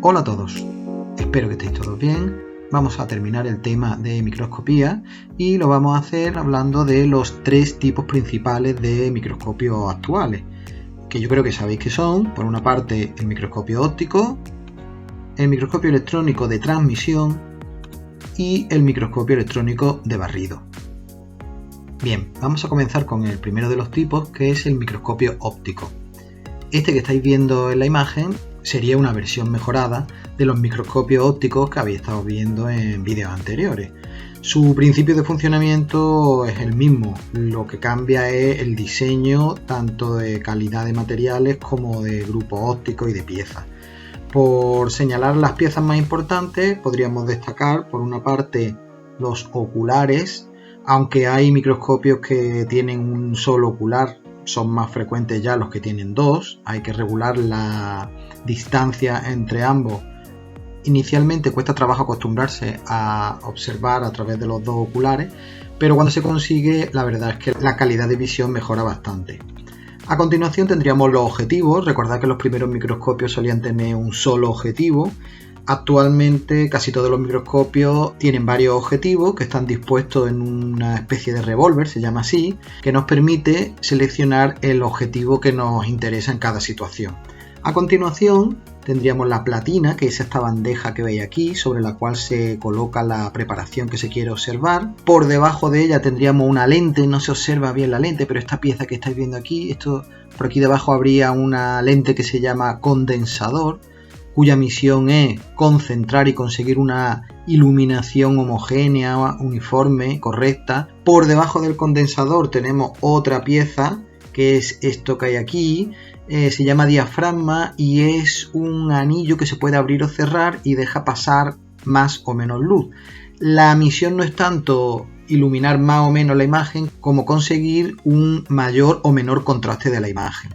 Hola a todos, espero que estéis todos bien. Vamos a terminar el tema de microscopía y lo vamos a hacer hablando de los tres tipos principales de microscopios actuales, que yo creo que sabéis que son, por una parte, el microscopio óptico, el microscopio electrónico de transmisión y el microscopio electrónico de barrido. Bien, vamos a comenzar con el primero de los tipos, que es el microscopio óptico. Este que estáis viendo en la imagen sería una versión mejorada de los microscopios ópticos que habéis estado viendo en vídeos anteriores. Su principio de funcionamiento es el mismo, lo que cambia es el diseño tanto de calidad de materiales como de grupos ópticos y de piezas. Por señalar las piezas más importantes, podríamos destacar por una parte los oculares, aunque hay microscopios que tienen un solo ocular. Son más frecuentes ya los que tienen dos, hay que regular la distancia entre ambos. Inicialmente cuesta trabajo acostumbrarse a observar a través de los dos oculares, pero cuando se consigue, la verdad es que la calidad de visión mejora bastante. A continuación tendríamos los objetivos. Recordad que los primeros microscopios solían tener un solo objetivo. Actualmente casi todos los microscopios tienen varios objetivos que están dispuestos en una especie de revólver, se llama así, que nos permite seleccionar el objetivo que nos interesa en cada situación. A continuación tendríamos la platina, que es esta bandeja que veis aquí, sobre la cual se coloca la preparación que se quiere observar. Por debajo de ella tendríamos una lente, no se observa bien la lente, pero esta pieza que estáis viendo aquí, por aquí debajo habría una lente que se llama condensador, cuya misión es concentrar y conseguir una iluminación homogénea, uniforme, correcta. Por debajo del condensador tenemos otra pieza, que es esto que hay aquí, se llama diafragma y es un anillo que se puede abrir o cerrar y deja pasar más o menos luz. La misión no es tanto iluminar más o menos la imagen como conseguir un mayor o menor contraste de la imagen.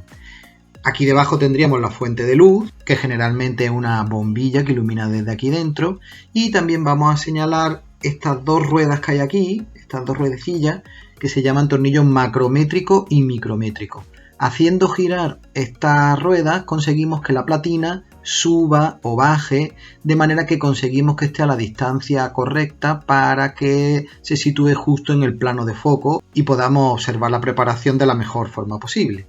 Aquí debajo tendríamos la fuente de luz, que generalmente es una bombilla que ilumina desde aquí dentro, y también vamos a señalar estas dos ruedas que hay aquí, estas dos ruedecillas, que se llaman tornillos macrométrico y micrométrico. Haciendo girar estas ruedas conseguimos que la platina suba o baje, de manera que conseguimos que esté a la distancia correcta para que se sitúe justo en el plano de foco y podamos observar la preparación de la mejor forma posible.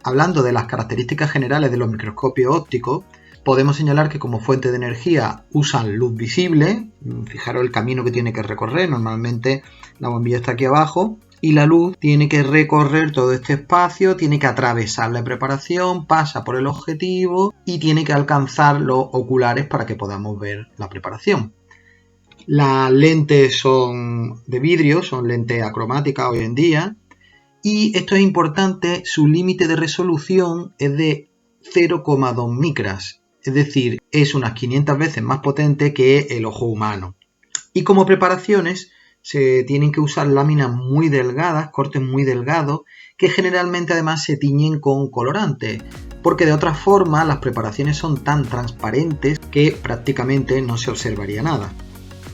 Hablando de las características generales de los microscopios ópticos, podemos señalar que como fuente de energía usan luz visible. Fijaros el camino que tiene que recorrer. Normalmente la bombilla está aquí abajo y la luz tiene que recorrer todo este espacio, tiene que atravesar la preparación, pasa por el objetivo y tiene que alcanzar los oculares para que podamos ver la preparación. Las lentes son de vidrio, son lentes acromáticas hoy en día. Y esto es importante, su límite de resolución es de 0,2 micras, es decir, es unas 500 veces más potente que el ojo humano. Y como preparaciones se tienen que usar láminas muy delgadas, cortes muy delgados, que generalmente además se tiñen con colorantes, porque de otra forma las preparaciones son tan transparentes que prácticamente no se observaría nada.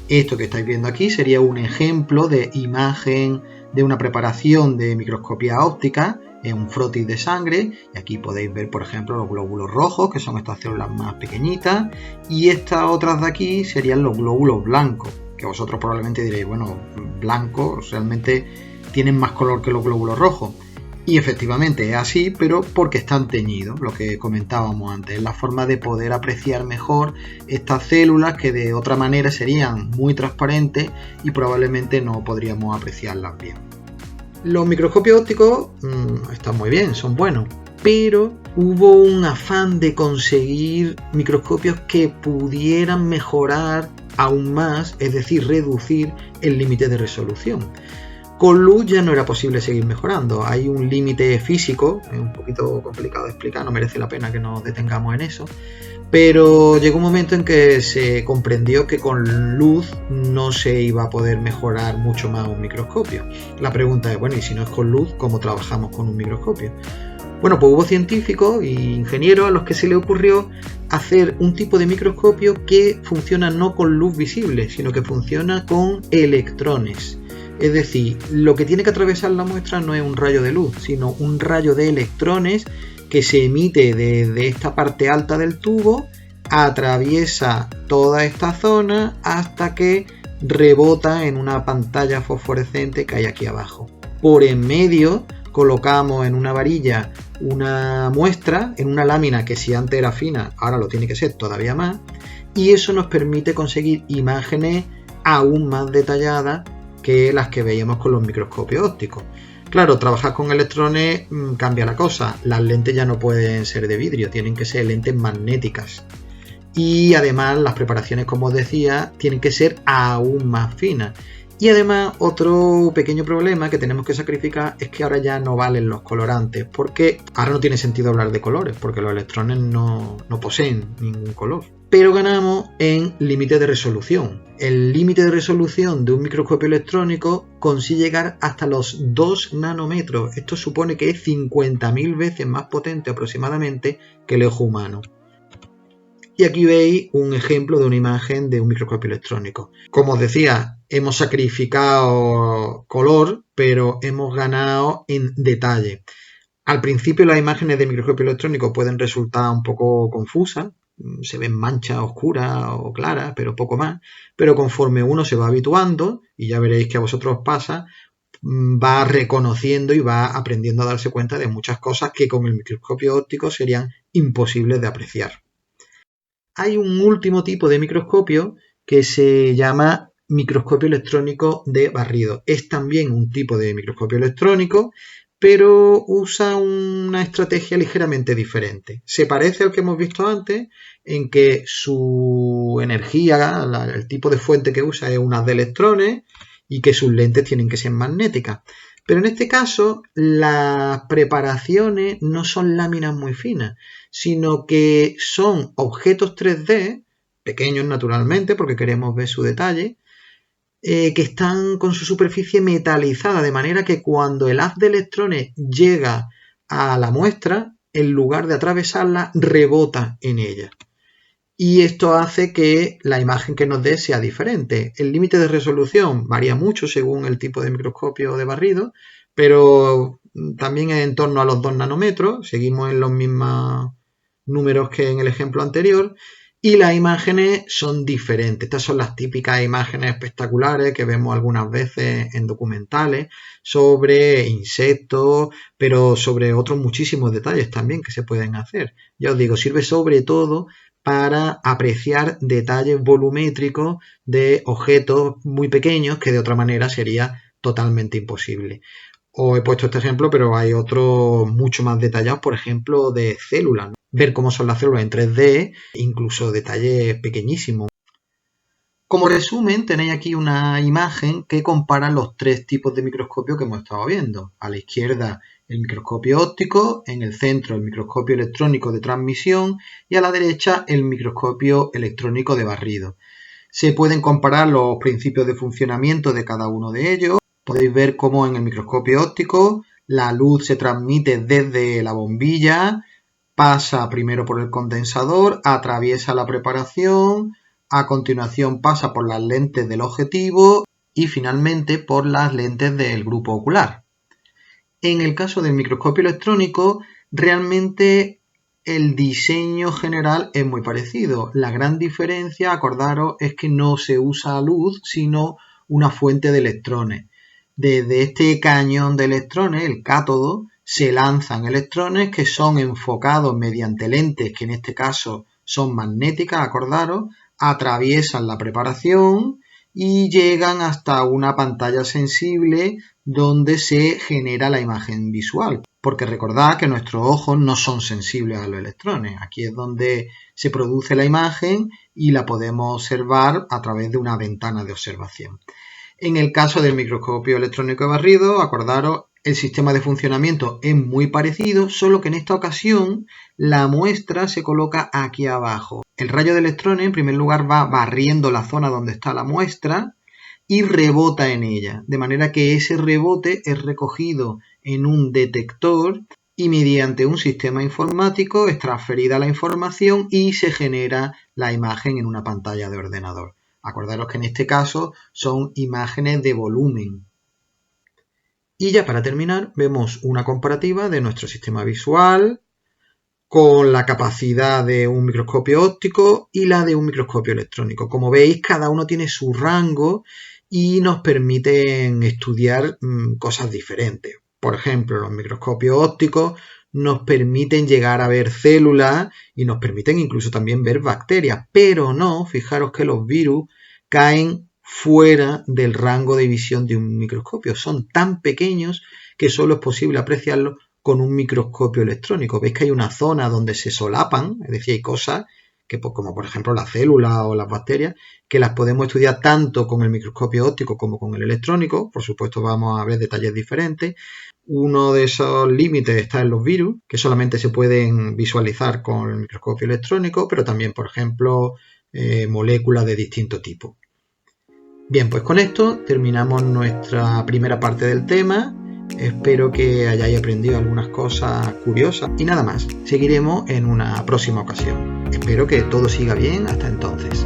Esto que estáis viendo aquí sería un ejemplo de imagen de una preparación de microscopía óptica en un frotis de sangre, y aquí podéis ver por ejemplo los glóbulos rojos, que son estas células más pequeñitas, y estas otras de aquí serían los glóbulos blancos, que vosotros probablemente diréis, bueno, blancos realmente tienen más color que los glóbulos rojos. Y efectivamente es así, pero porque están teñidos, lo que comentábamos antes, es la forma de poder apreciar mejor estas células que de otra manera serían muy transparentes y probablemente no podríamos apreciarlas bien. Los microscopios ópticos están muy bien, son buenos, pero hubo un afán de conseguir microscopios que pudieran mejorar aún más, es decir, reducir el límite de resolución. Con luz ya no era posible seguir mejorando, hay un límite físico, es un poquito complicado de explicar, no merece la pena que nos detengamos en eso, pero llegó un momento en que se comprendió que con luz no se iba a poder mejorar mucho más un microscopio. La pregunta es, bueno, ¿y si no es con luz, cómo trabajamos con un microscopio? Bueno, pues hubo científicos e ingenieros a los que se les ocurrió hacer un tipo de microscopio que funciona no con luz visible, sino que funciona con electrones. Es decir, lo que tiene que atravesar la muestra no es un rayo de luz, sino un rayo de electrones que se emite desde esta parte alta del tubo atraviesa toda esta zona hasta que rebota en una pantalla fosforescente que hay aquí abajo. Por en medio colocamos en una varilla una muestra en una lámina que si antes era fina, ahora lo tiene que ser todavía más, y eso nos permite conseguir imágenes aún más detalladas que las que veíamos con los microscopios ópticos. Claro, trabajar con electrones cambia la cosa. Las lentes ya no pueden ser de vidrio, tienen que ser lentes magnéticas. Y además las preparaciones, como os decía, tienen que ser aún más finas. Y además otro pequeño problema que tenemos que sacrificar es que ahora ya no valen los colorantes, porque ahora no tiene sentido hablar de colores, porque los electrones no poseen ningún color. Pero ganamos en límite de resolución. El límite de resolución de un microscopio electrónico consigue llegar hasta los 2 nanómetros. Esto supone que es 50.000 veces más potente aproximadamente que el ojo humano. Y aquí veis un ejemplo de una imagen de un microscopio electrónico. Como os decía, hemos sacrificado color, pero hemos ganado en detalle. Al principio las imágenes de microscopio electrónico pueden resultar un poco confusas, se ven manchas oscuras o claras, pero poco más. Pero conforme uno se va habituando, y ya veréis que a vosotros os pasa, va reconociendo y va aprendiendo a darse cuenta de muchas cosas que con el microscopio óptico serían imposibles de apreciar. Hay un último tipo de microscopio que se llama microscopio electrónico de barrido. Es también un tipo de microscopio electrónico, pero usa una estrategia ligeramente diferente. Se parece al que hemos visto antes, en que su energía, el tipo de fuente que usa es una de electrones y que sus lentes tienen que ser magnéticas. Pero en este caso, las preparaciones no son láminas muy finas, sino que son objetos 3D, pequeños naturalmente, porque queremos ver su detalle, que están con su superficie metalizada, de manera que cuando el haz de electrones llega a la muestra, en lugar de atravesarla, rebota en ella. Y esto hace que la imagen que nos dé sea diferente. El límite de resolución varía mucho según el tipo de microscopio de barrido, pero también es en torno a los 2 nanómetros, seguimos en los mismos números que en el ejemplo anterior, y las imágenes son diferentes. Estas son las típicas imágenes espectaculares que vemos algunas veces en documentales sobre insectos, pero sobre otros muchísimos detalles también que se pueden hacer. Ya os digo, sirve sobre todo para apreciar detalles volumétricos de objetos muy pequeños que de otra manera sería totalmente imposible. Os he puesto este ejemplo, pero hay otros mucho más detallados, por ejemplo, de células, ¿no? Ver cómo son las células en 3D, incluso detalles pequeñísimos. Como resumen, tenéis aquí una imagen que compara los 3 tipos de microscopio que hemos estado viendo. A la izquierda el microscopio óptico, en el centro el microscopio electrónico de transmisión y a la derecha el microscopio electrónico de barrido. Se pueden comparar los principios de funcionamiento de cada uno de ellos. Podéis ver cómo en el microscopio óptico la luz se transmite desde la bombilla, pasa primero por el condensador, atraviesa la preparación, a continuación pasa por las lentes del objetivo y finalmente por las lentes del grupo ocular. En el caso del microscopio electrónico, realmente el diseño general es muy parecido. La gran diferencia, acordaros, es que no se usa luz, sino una fuente de electrones. Desde este cañón de electrones, el cátodo, se lanzan electrones que son enfocados mediante lentes, que en este caso son magnéticas, acordaros, atraviesan la preparación y llegan hasta una pantalla sensible donde se genera la imagen visual. Porque recordad que nuestros ojos no son sensibles a los electrones. Aquí es donde se produce la imagen y la podemos observar a través de una ventana de observación. En el caso del microscopio electrónico de barrido, acordaros, el sistema de funcionamiento es muy parecido, solo que en esta ocasión la muestra se coloca aquí abajo. El rayo de electrones, en primer lugar, va barriendo la zona donde está la muestra y rebota en ella, de manera que ese rebote es recogido en un detector y mediante un sistema informático es transferida la información y se genera la imagen en una pantalla de ordenador. Acordaros que en este caso son imágenes de volumen. Y ya para terminar vemos una comparativa de nuestro sistema visual con la capacidad de un microscopio óptico y la de un microscopio electrónico. Como veis, cada uno tiene su rango y nos permiten estudiar cosas diferentes. Por ejemplo, los microscopios ópticos nos permiten llegar a ver células y nos permiten incluso también ver bacterias, pero no, fijaros que los virus caen fuera del rango de visión de un microscopio. Son tan pequeños que solo es posible apreciarlos con un microscopio electrónico. Veis que hay una zona donde se solapan, es decir, hay cosas que, como por ejemplo las células o las bacterias, que las podemos estudiar tanto con el microscopio óptico como con el electrónico. Por supuesto vamos a ver detalles diferentes. Uno de esos límites está en los virus, que solamente se pueden visualizar con el microscopio electrónico, pero también, por ejemplo, moléculas de distinto tipo. Bien, pues con esto terminamos nuestra primera parte del tema. Espero que hayáis aprendido algunas cosas curiosas y nada más. Seguiremos en una próxima ocasión. Espero que todo siga bien hasta entonces.